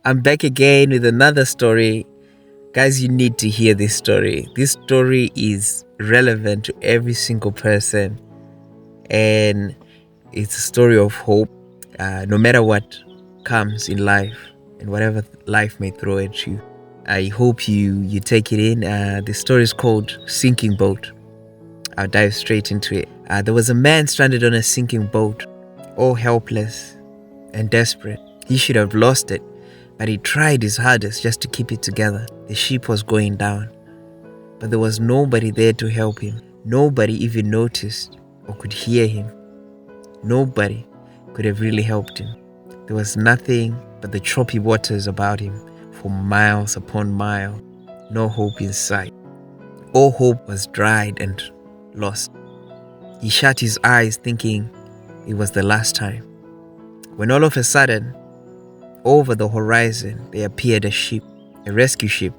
I'm back again with another story. Guys, you need to hear this story. This story is relevant to every single person, and it's a story of hope, no matter what comes in life and whatever life may throw at you. I hope you take it in. The story is called Sinking Boat. I'll dive straight into it. There was a man stranded on a sinking boat, all helpless and desperate. He should have lost it, but he tried his hardest just to keep it together. The ship was going down, but there was nobody there to help him. Nobody even noticed or could hear him. Nobody could have really helped him. There was nothing but the choppy waters about him for miles upon miles. No hope in sight. All hope was dried and lost. He shut his eyes thinking it was the last time, when all of a sudden, over the horizon, there appeared a ship, a rescue ship,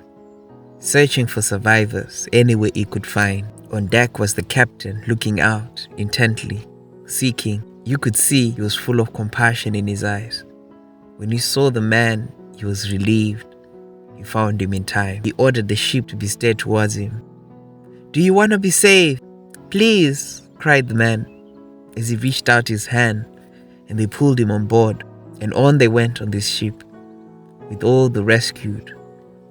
searching for survivors anywhere he could find. On deck was the captain, looking out intently, seeking. You could see he was full of compassion in his eyes. When he saw the man, he was relieved. He found him in time. He ordered the ship to be steered towards him. "Do you want to be saved? Please," cried the man as he reached out his hand, and they pulled him on board. And on they went on this ship, with all the rescued,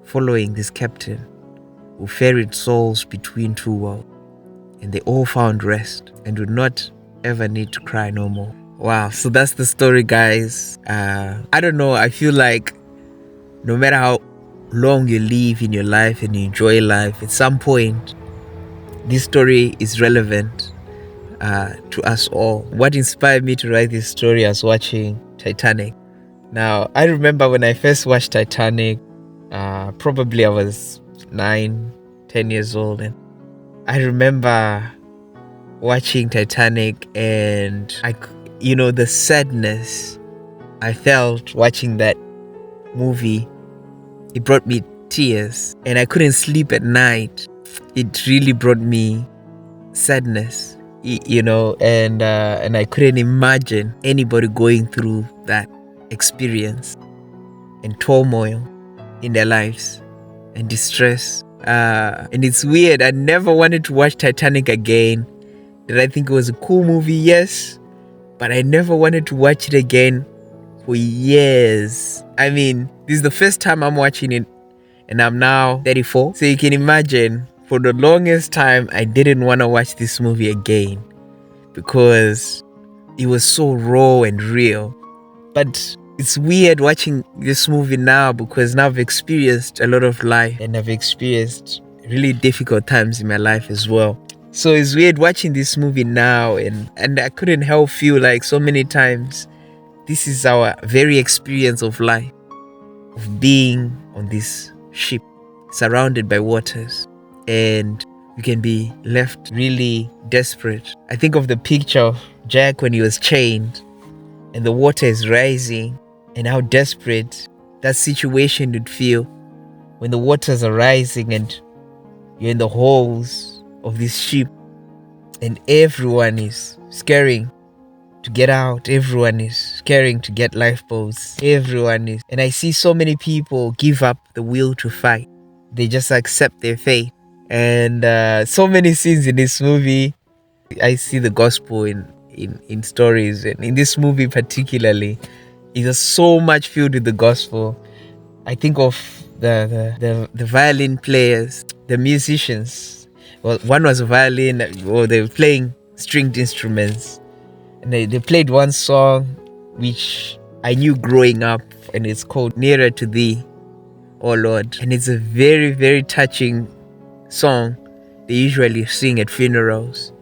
following this captain, who ferried souls between two worlds. And they all found rest, and would not ever need to cry no more. Wow, so that's the story, guys. I don't know, I feel like no matter how long you live in your life and you enjoy life, at some point, this story is relevant to us all. What inspired me to write this story, I was watching Titanic. Now, I remember when I first watched Titanic, probably I was 9-10 years old, and I remember watching Titanic, and the sadness I felt watching that movie, it brought me tears, and I couldn't sleep at night. It really brought me sadness, and I couldn't imagine anybody going through that experience and turmoil in their lives and distress. And it's weird, I never wanted to watch Titanic again. Did I think it was a cool movie? Yes, but I never wanted to watch it again for years. I mean, this is the first time I'm watching it, and I'm now 34. So you can imagine, for the longest time, I didn't want to watch this movie again because it was so raw and real. But it's weird watching this movie now, because now I've experienced a lot of life, and I've experienced really difficult times in my life as well. So it's weird watching this movie now, and I couldn't help feel like so many times this is our very experience of life, of being on this ship surrounded by waters, and you can be left really desperate. I think of the picture of Jack when he was chained and the water is rising, and how desperate that situation would feel when the waters are rising and you're in the holes of this ship, and everyone is scaring to get out. Everyone is scaring to get lifeboats. And I see so many people give up the will to fight. They just accept their fate. And so many scenes in this movie, I see the gospel in stories, and in this movie particularly, it was so much filled with the gospel. I think of the violin players, the musicians. Well, one was a violin, or they were playing stringed instruments, and they played one song which I knew growing up, and it's called "Nearer to Thee, O Lord," and it's a very, very touching song they usually sing at funerals,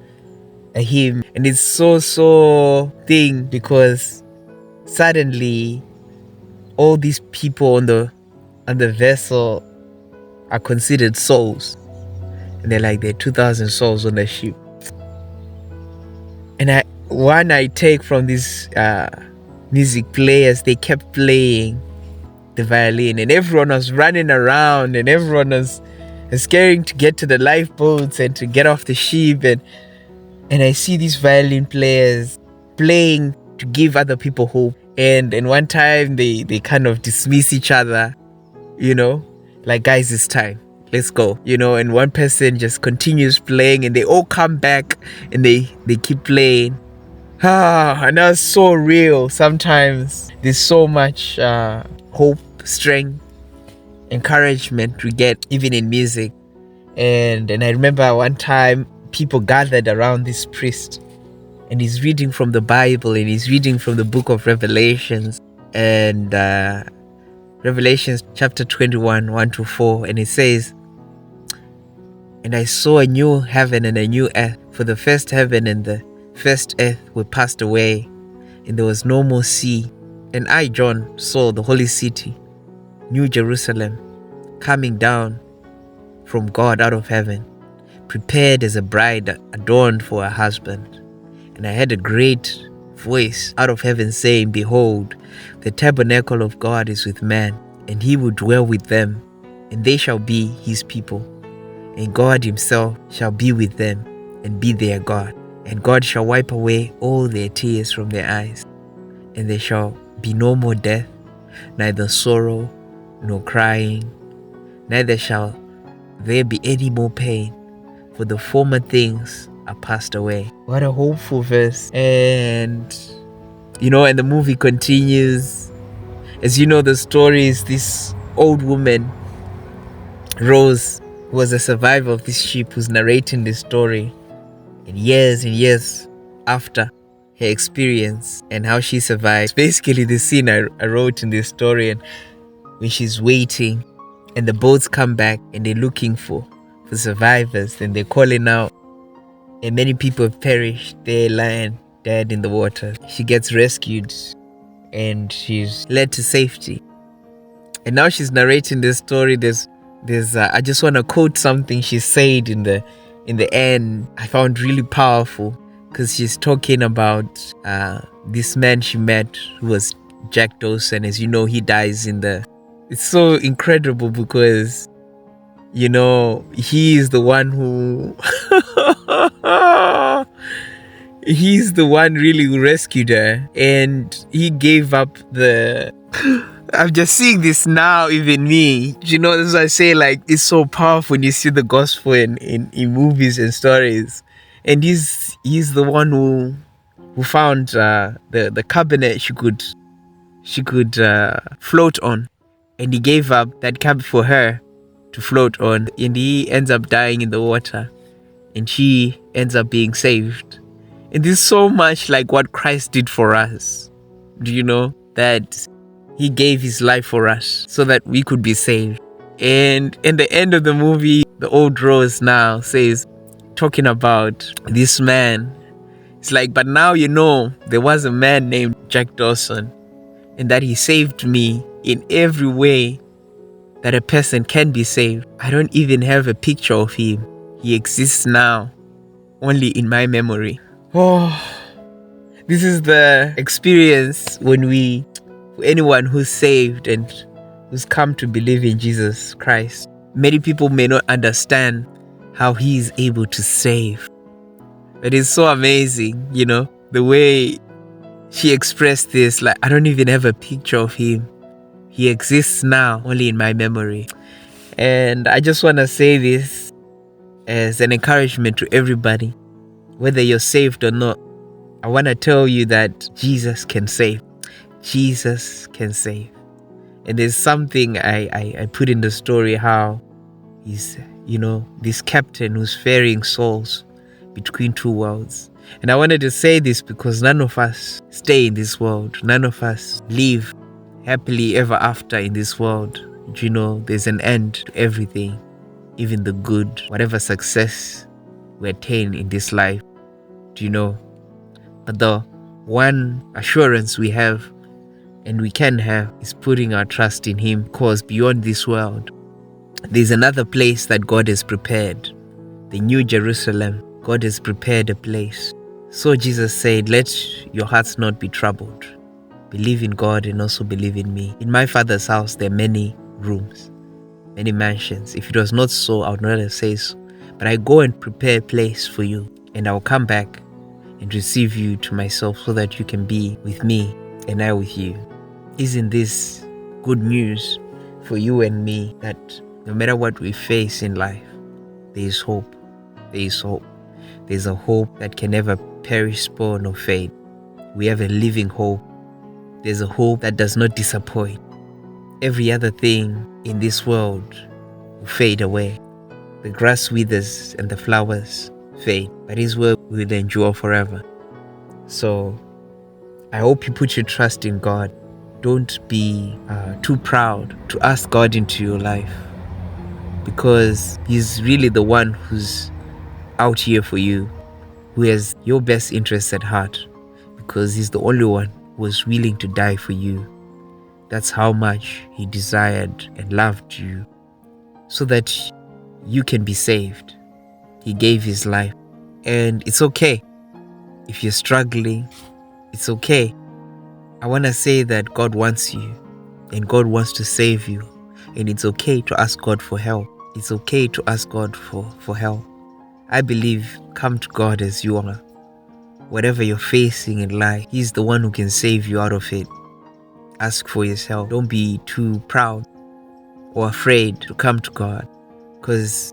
a hymn. And it's so thing, because suddenly all these people on the vessel are considered souls, and there are 2,000 souls on the ship. And I take from these music players, they kept playing the violin, and everyone was running around, and everyone was scaring to get to the lifeboats and to get off the ship, and I see these violin players playing to give other people hope. And one time they kind of dismiss each other, like, guys, it's time, let's go, and one person just continues playing, and they all come back and they keep playing. And that's so real. Sometimes there's so much hope, strength, encouragement we get even in music. And I remember one time people gathered around this priest, and he's reading from the Bible, and he's reading from the book of Revelations, and Revelations chapter 21, 1-4, and it says, "And I saw a new heaven and a new earth, for the first heaven and the first earth were passed away, and there was no more sea. And I, John, saw the holy city, New Jerusalem, coming down from God out of heaven, prepared as a bride adorned for her husband. And I heard a great voice out of heaven saying, Behold, the tabernacle of God is with men, and he will dwell with them, and they shall be his people. And God himself shall be with them, and be their God. And God shall wipe away all their tears from their eyes, and there shall be no more death, neither sorrow, nor crying, neither shall there be any more pain, for the former things are passed away." What a hopeful verse. And and the movie continues. As you know, the story is this old woman, Rose, who was a survivor of this ship, who's narrating this story. And years after her experience and how she survived. Basically, the scene I wrote in this story, and when she's waiting and the boats come back and they're looking for survivors, and they're calling out, and many people have perished. They lying dead in the water. She gets rescued and she's led to safety. And now she's narrating this story. There's I just want to quote something she said in the end. I found really powerful, because she's talking about this man she met who was Jack Dawson. As you know, he dies in the... It's so incredible because, he is the one who... he's the one really who rescued her, and he gave up the... I'm just seeing this now, even me. That's why I say, like, it's so powerful when you see the gospel in movies and stories. And he's the one who found the cabinet she could float on, and he gave up that cab for her to float on, and he ends up dying in the water, and she ends up being saved. And this is so much like what Christ did for us. Do you know that he gave his life for us so that we could be saved? And in the end of the movie, the old Rose now says, talking about this man, it's like, but now there was a man named Jack Dawson, and that he saved me in every way that a person can be saved. I don't even have a picture of him. He exists now, only in my memory. Oh, this is the experience anyone who's saved and who's come to believe in Jesus Christ. Many people may not understand how he is able to save. But it's so amazing, the way she expressed this. Like, I don't even have a picture of him. He exists now, only in my memory. And I just want to say this as an encouragement to everybody. Whether you're saved or not, I want to tell you that Jesus can save. Jesus can save. And there's something I put in the story, how he's, this captain who's ferrying souls between two worlds. And I wanted to say this because none of us stay in this world. None of us live happily ever after in this world. There's an end to everything, even the good, whatever success we attain in this life. But the one assurance we have and we can have is putting our trust in him, because beyond this world, there's another place that God has prepared, the New Jerusalem. God has prepared a place. So Jesus said, let your hearts not be troubled. Believe in God and also believe in me. In my Father's house, there are many rooms, many mansions. If it was not so, I would not have said so. But I go and prepare a place for you, and I will come back and receive you to myself, so that you can be with me and I with you. Isn't this good news for you and me that no matter what we face in life, there is hope. There is hope. There's a hope that can never perish, spoil, nor fade. We have a living hope. There's a hope that does not disappoint. Every other thing in this world will fade away. The grass withers and the flowers fade, but His word will endure forever. So I hope you put your trust in God. Don't be too proud to ask God into your life, because He's really the one who's out here for you, who has your best interests at heart, because He's the only one who was willing to die for you. That's how much He desired and loved you, so that you can be saved. He gave His life. And it's okay if you're struggling. It's okay. I want to say that God wants you, and God wants to save you. And it's okay to ask God for help. It's okay to ask God for help. I believe, come to God as you are. Whatever you're facing in life, He's the one who can save you out of it. Ask for His help. Don't be too proud or afraid to come to God, because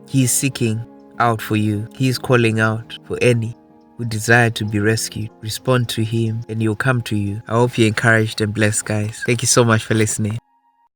He's seeking out for you. He's calling out for any who desire to be rescued. Respond to Him and He'll come to you. I hope you're encouraged and blessed, guys. Thank you so much for listening.